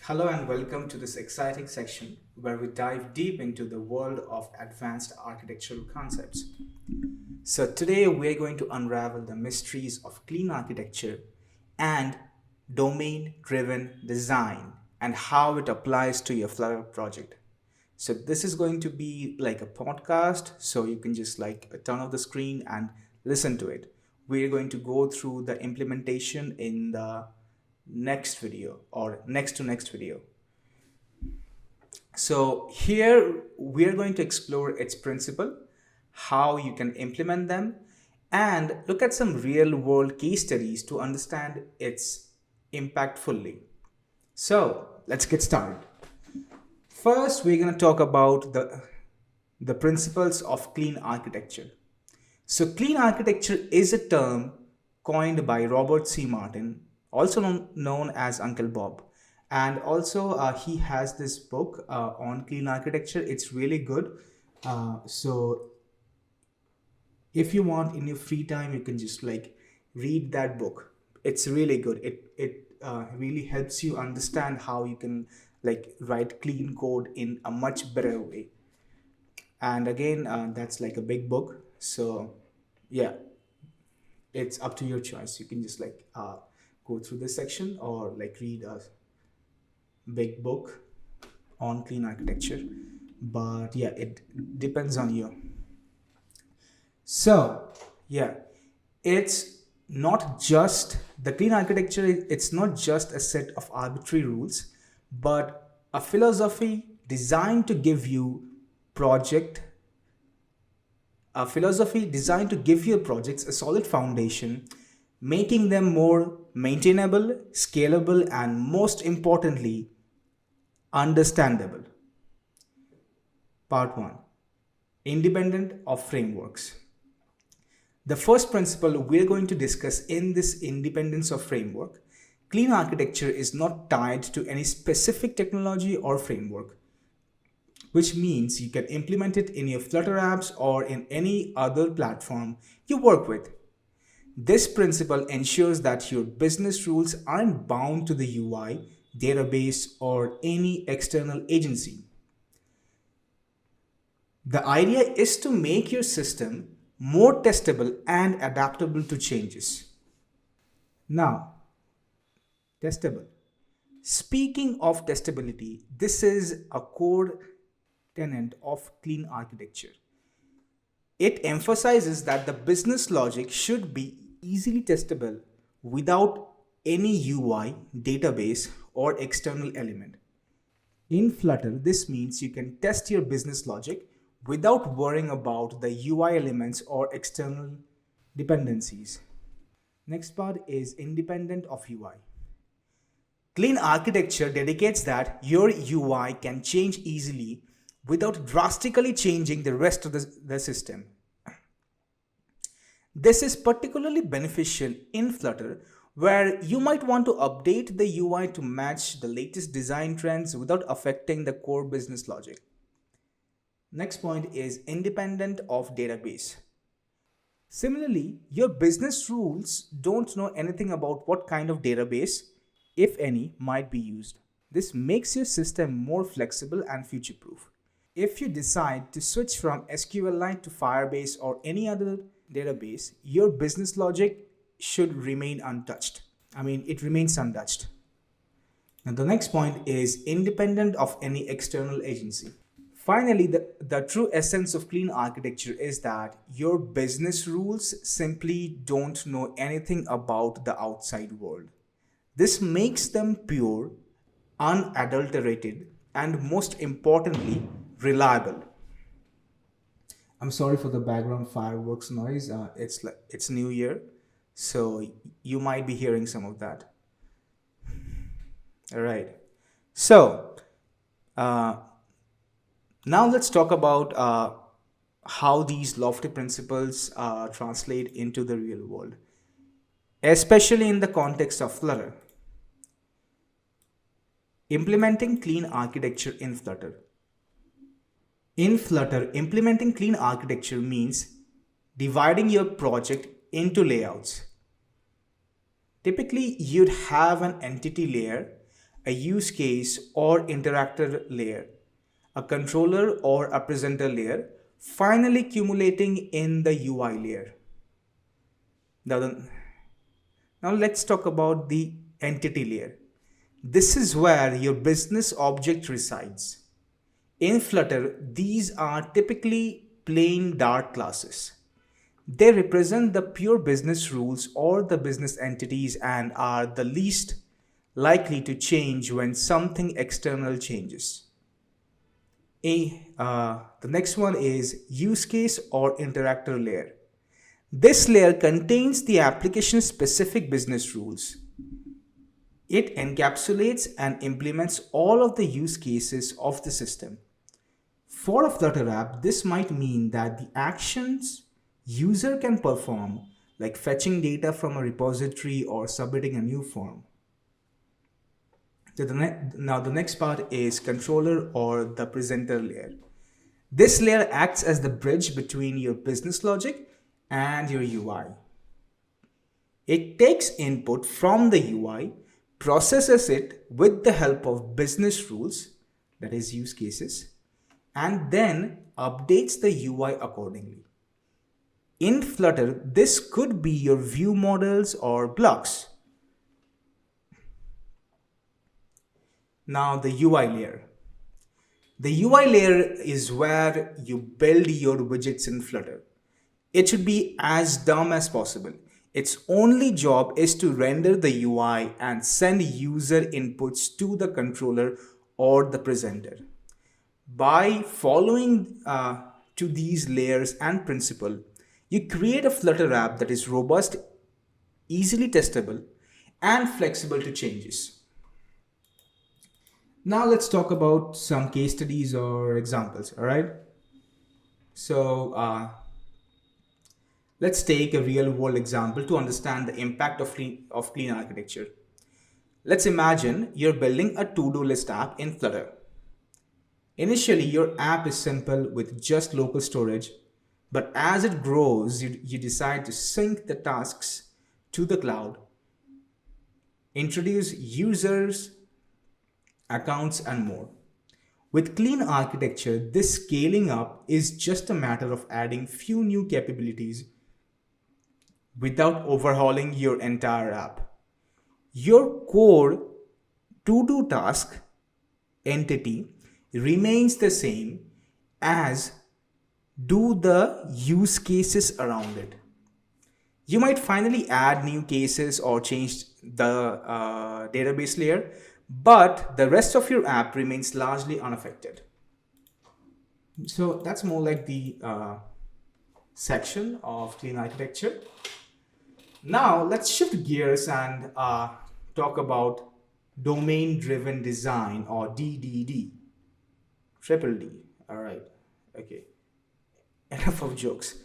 Hello and welcome to this exciting section where we dive deep into the world of advanced architectural concepts. So, today we are going to unravel the mysteries of clean architecture and domain driven design and how it applies to your Flutter project. So, this is going to be like a podcast, so you can just turn off the screen and listen to it. We're going to go through the implementation in the next video or next to next video. So here we are going to explore its principle, how you can implement them, and look at some real world case studies to understand its impact fully. So let's get started. First, we're going to talk about the principles of clean architecture. So clean architecture is a term coined by Robert C. Martin, also known as Uncle Bob. And also he has this book on clean architecture. It's really good. So if you want in your free time, you can just read that book. It's really good. It really helps you understand how you can write clean code in a much better way. And again, that's like a big book. So yeah, it's up to your choice. You can just go through this section or read a big book on clean architecture, but yeah, it depends on you. So yeah, it's not just the clean architecture, it's not just a set of arbitrary rules, but a philosophy designed to give you project a philosophy designed to give your projects a solid foundation, making them more maintainable, scalable, and most importantly, understandable. Part 1. Independent of frameworks. The first principle we're going to discuss in this independence of framework, clean architecture is not tied to any specific technology or framework, which means you can implement it in your Flutter apps or in any other platform you work with. This principle ensures that your business rules aren't bound to the UI, database, or any external agency. The idea is to make your system more testable and adaptable to changes. Now, testable. Speaking of testability, this is a core tenet of clean architecture. It emphasizes that the business logic should be easily testable without any UI, database, or external element. In Flutter, this means you can test your business logic without worrying about the UI elements or external dependencies. Next part is independent of UI. Clean architecture dedicates that your UI can change easily without drastically changing the rest of the system. This is particularly beneficial in Flutter, where you might want to update the UI to match the latest design trends without affecting the core business logic. Next point is independent of database. Similarly, your business rules don't know anything about what kind of database, if any, might be used. This makes your system more flexible and future-proof. If you decide to switch from SQLite to Firebase or any other database, your business logic should remain untouched. It remains untouched. Now, the next point is independent of any external agency. Finally, the true essence of clean architecture is that your business rules simply don't know anything about the outside world. This makes them pure, unadulterated, and most importantly, reliable. I'm sorry for the background fireworks noise. It's New Year, so you might be hearing some of that. All right. So now let's talk about how these lofty principles translate into the real world, especially in the context of Flutter. Implementing clean architecture in Flutter. In Flutter, implementing clean architecture means dividing your project into layouts. Typically, you'd have an entity layer, a use case or interactor layer, a controller or a presenter layer, finally accumulating in the UI layer. Now, now let's talk about the entity layer. This is where your business object resides. In Flutter, these are typically plain Dart classes. They represent the pure business rules or the business entities and are the least likely to change when something external changes. The next one is use case or interactor layer. This layer contains the application specific business rules. It encapsulates and implements all of the use cases of the system. For a Flutter app, this might mean that the actions user can perform, like fetching data from a repository or submitting a new form. Now the next part is controller or the presenter layer. This layer acts as the bridge between your business logic and your UI. It takes input from the UI, processes it with the help of business rules, that is use cases, and then updates the UI accordingly. In Flutter, this could be your view models or blocks. Now the UI layer. The UI layer is where you build your widgets in Flutter. It should be as dumb as possible. Its only job is to render the UI and send user inputs to the controller or the presenter. By following to these layers and principle, you create a Flutter app that is robust, easily testable, and flexible to changes. Now let's talk about some case studies or examples, all right? So let's take a real world example to understand the impact of clean architecture. Let's imagine you're building a to-do list app in Flutter. Initially, your app is simple with just local storage, but as it grows, you decide to sync the tasks to the cloud, introduce users, accounts, and more. With clean architecture, this scaling up is just a matter of adding few new capabilities without overhauling your entire app. Your core to-do task entity remains the same, as do the use cases around it. You might finally add new cases or change the database layer, but the rest of your app remains largely unaffected. So that's more like the section of clean architecture. Now let's shift gears and talk about domain-driven design or DDD. Triple D. All right. Okay. Enough of jokes.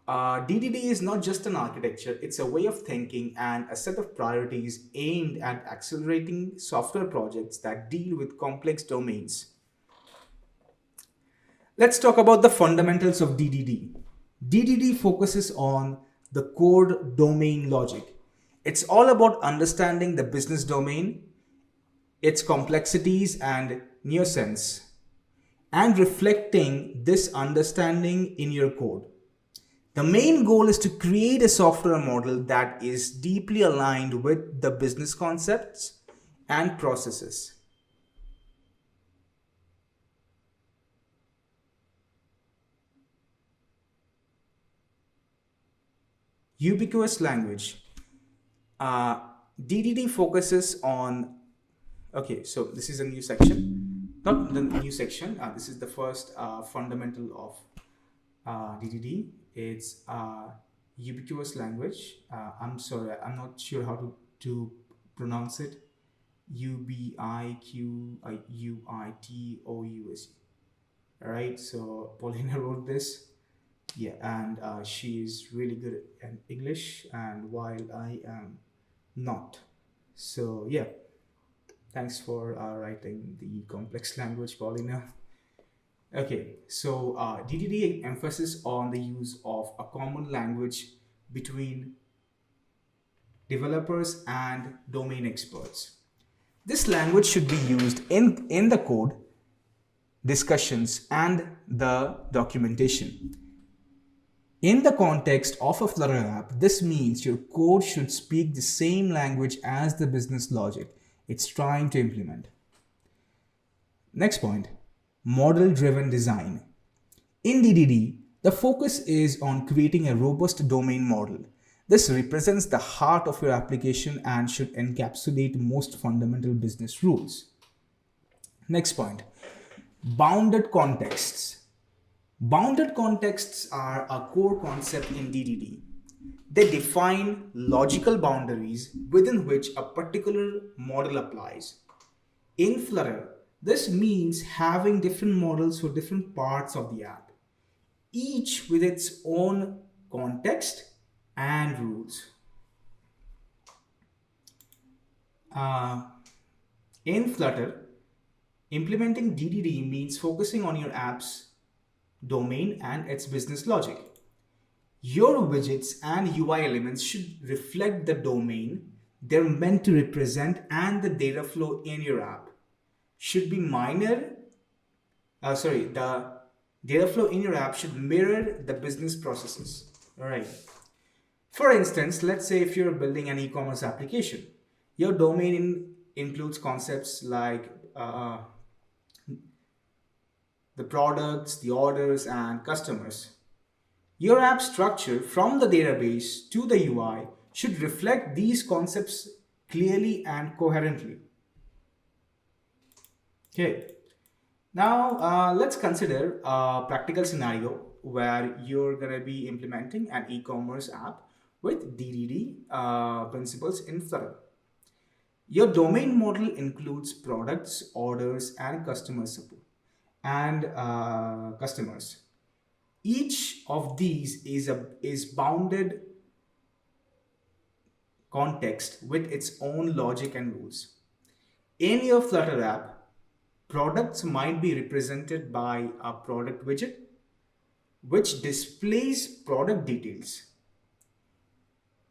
DDD is not just an architecture, it's a way of thinking and a set of priorities aimed at accelerating software projects that deal with complex domains. Let's talk about the fundamentals of DDD. DDD focuses on the core domain logic. It's all about understanding the business domain, its complexities and nuisance, and reflecting this understanding in your code. The main goal is to create a software model that is deeply aligned with the business concepts and processes. Ubiquitous language. DDD focuses on, okay, so this is a new section, not the new section, this is the first fundamental of DDD. It's ubiquitous language. I'm sorry, I'm not sure how to pronounce it. Ubiquitous. All right, so Paulina wrote this. Yeah, and she is really good at English, and while I am not. So yeah, thanks for writing the complex language, Paulina. Okay, so DDD emphasis on the use of a common language between developers and domain experts. This language should be used in the code, discussions, and the documentation. In the context of a Flutter app, this means your code should speak the same language as the business logic it's trying to implement. Next point, model-driven design. In DDD, the focus is on creating a robust domain model. This represents the heart of your application and should encapsulate most fundamental business rules. Next point, bounded contexts. Bounded contexts are a core concept in DDD. They define logical boundaries within which a particular model applies. In Flutter, this means having different models for different parts of the app, each with its own context and rules. Uh, in Flutter, implementing DDD means focusing on your app's domain and its business logic. Your widgets and UI elements should reflect the domain they're meant to represent, and the data flow in your app should be the data flow in your app should mirror the business processes. All right. For instance, let's say if you're building an e-commerce application, your domain includes concepts like the products, the orders, and customers. Your app structure from the database to the UI should reflect these concepts clearly and coherently. Okay. Now, let's consider a practical scenario where you're going to be implementing an e-commerce app with DDD principles in Flutter. Your domain model includes products, orders, and customer support and customers. Each of these is bounded context with its own logic and rules. In your Flutter app, products might be represented by a product widget which displays product details.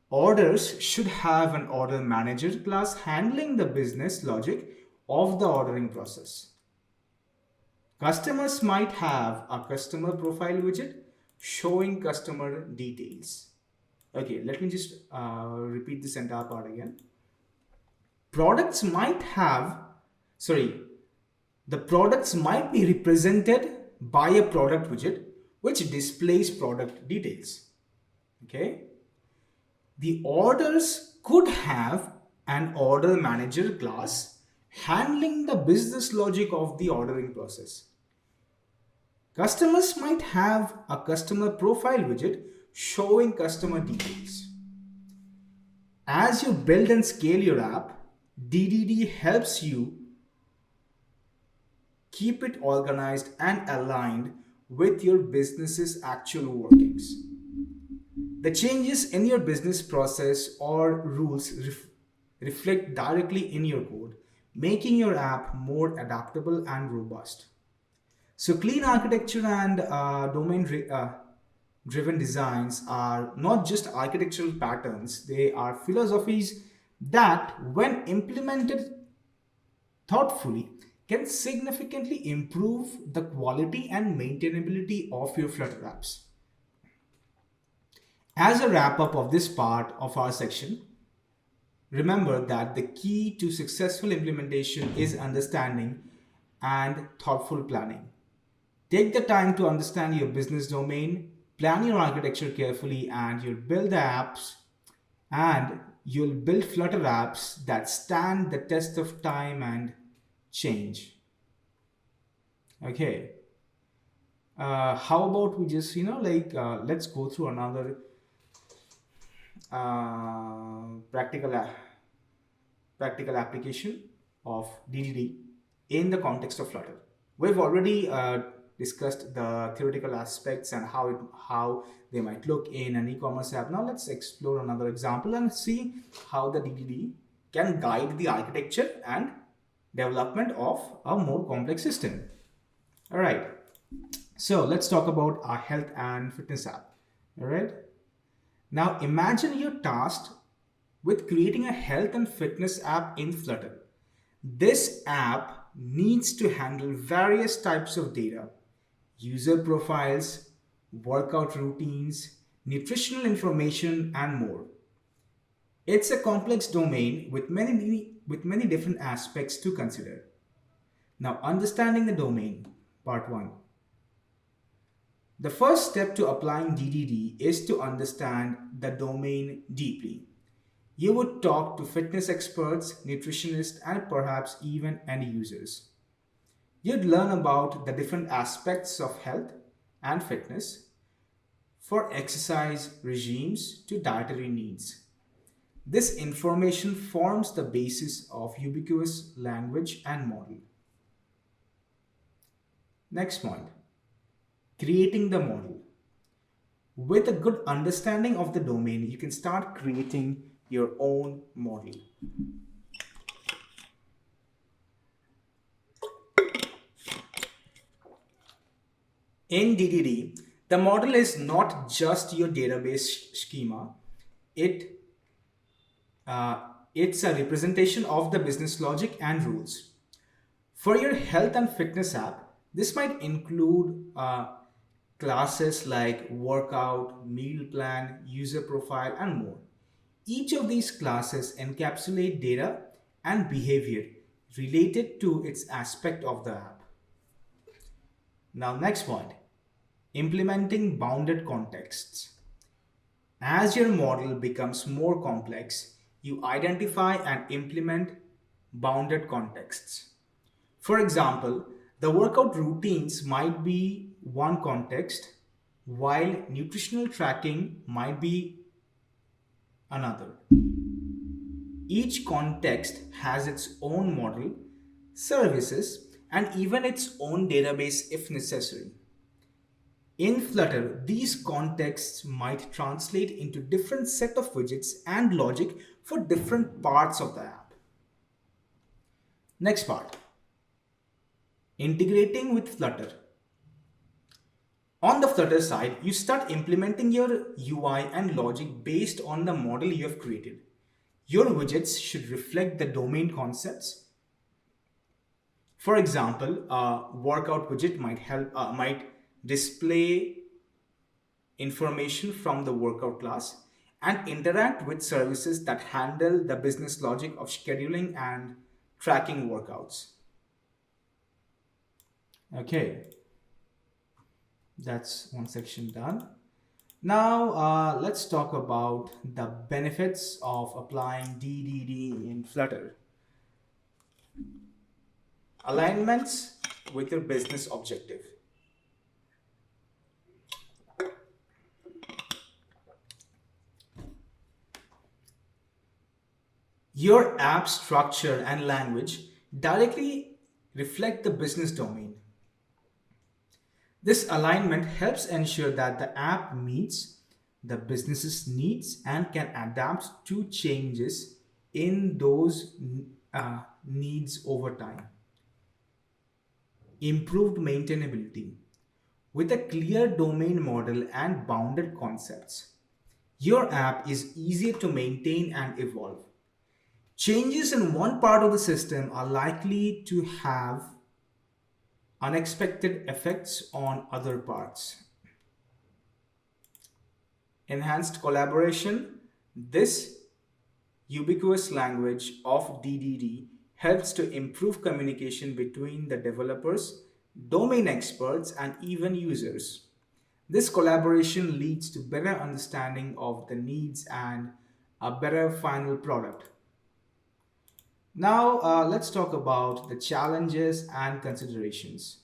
Orders should have an order manager class handling the business logic of the ordering process. Customers might have a customer profile widget showing customer details. Okay, let me just repeat this entire part again. Products might have, the products might be represented by a product widget which displays product details. Okay. The orders could have an order manager class handling the business logic of the ordering process. Customers might have a customer profile widget showing customer details. As you build and scale your app, DDD helps you keep it organized and aligned with your business's actual workings. The changes in your business process or rules reflect directly in your code, making your app more adaptable and robust. So clean architecture and domain driven designs are not just architectural patterns, they are philosophies that, when implemented thoughtfully, can significantly improve the quality and maintainability of your Flutter apps. As a wrap up of this part of our section, remember that the key to successful implementation is understanding and thoughtful planning. Take the time to understand your business domain, plan your architecture carefully, and you'll build Flutter apps that stand the test of time and change. Okay. How about we just, let's go through another practical application of DDD in the context of Flutter. We've already discussed the theoretical aspects and how they might look in an e-commerce app. Now let's explore another example and see how the DDD can guide the architecture and development of a more complex system. All right. So let's talk about our health and fitness app. All right. Now imagine you're tasked with creating a health and fitness app in Flutter. This app needs to handle various types of data, user profiles, workout routines, nutritional information, and more. It's a complex domain with many different aspects to consider. Now, understanding the domain, part 1. The first step to applying DDD is to understand the domain deeply. You would talk to fitness experts, nutritionists, and perhaps even end users. You'd learn about the different aspects of health and fitness, for exercise regimes to dietary needs. This information forms the basis of ubiquitous language and model. Next point, creating the model. With a good understanding of the domain, you can start creating your own model. In DDD, the model is not just your database schema, it, uh, it's a representation of the business logic and rules. For your health and fitness app, this might include classes like workout, meal plan, user profile, and more. Each of these classes encapsulate data and behavior related to its aspect of the app. Now, next point, implementing bounded contexts. As your model becomes more complex, you identify and implement bounded contexts. For example, the workout routines might be one context, while nutritional tracking might be another. Each context has its own model, services, and even its own database if necessary. In Flutter, these contexts might translate into different set of widgets and logic for different parts of the app. Next part, integrating with Flutter. On the Flutter side, you start implementing your UI and logic based on the model you have created. Your widgets should reflect the domain concepts. For example, a workout widget might display information from the workout class and interact with services that handle the business logic of scheduling and tracking workouts. Okay, that's one section done. Now, let's talk about the benefits of applying DDD in Flutter. Alignments with your business objective. Your app structure and language directly reflect the business domain. This alignment helps ensure that the app meets the business's needs and can adapt to changes in those needs over time. Improved maintainability. With a clear domain model and bounded concepts, your app is easier to maintain and evolve. Changes in one part of the system are likely to have unexpected effects on other parts. Enhanced collaboration. This ubiquitous language of DDD helps to improve communication between the developers, domain experts, and even users. This collaboration leads to better understanding of the needs and a better final product. Now, let's talk about the challenges and considerations.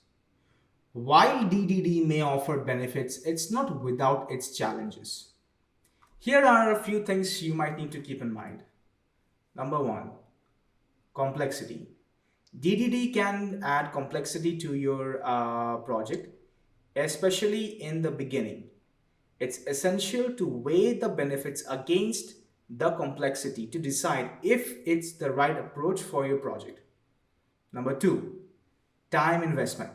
While DDD may offer benefits, it's not without its challenges. Here are a few things you might need to keep in mind. Number one, complexity. DDD can add complexity to your project, especially in the beginning. It's essential to weigh the benefits against the complexity to decide if it's the right approach for your project. Number two, time investment.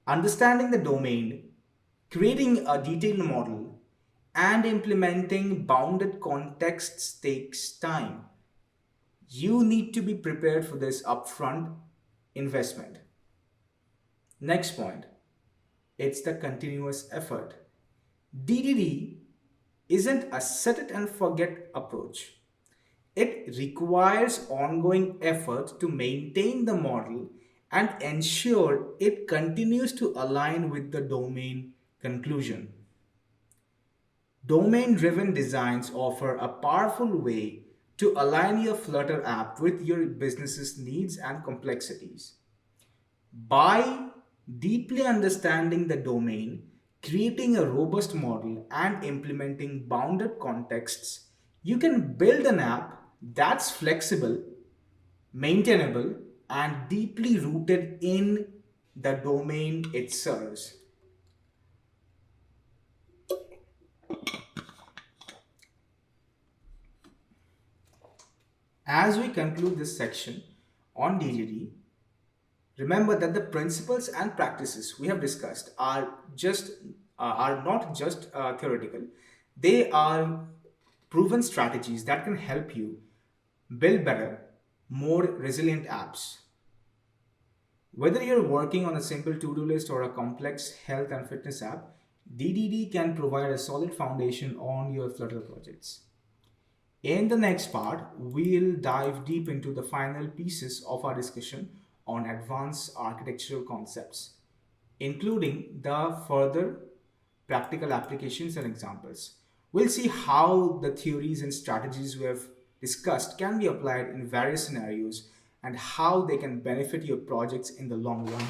Understanding the domain, creating a detailed model, and implementing bounded contexts takes time. You need to be prepared for this upfront investment. Next point, it's the continuous effort. DDD isn't a set it and forget approach. It requires ongoing effort to maintain the model and ensure it continues to align with the domain conclusion. Domain driven designs offer a powerful way to align your Flutter app with your business's needs and complexities. By deeply understanding the domain, creating a robust model, and implementing bounded contexts, you can build an app that's flexible, maintainable, and deeply rooted in the domain it serves. As we conclude this section on DDD, remember that the principles and practices we have discussed are not just theoretical. They are proven strategies that can help you build better, more resilient apps. Whether you're working on a simple to-do list or a complex health and fitness app, DDD can provide a solid foundation on your Flutter projects. In the next part, we'll dive deep into the final pieces of our discussion on advanced architectural concepts, including the further practical applications and examples. We'll see how the theories and strategies we have discussed can be applied in various scenarios and how they can benefit your projects in the long run.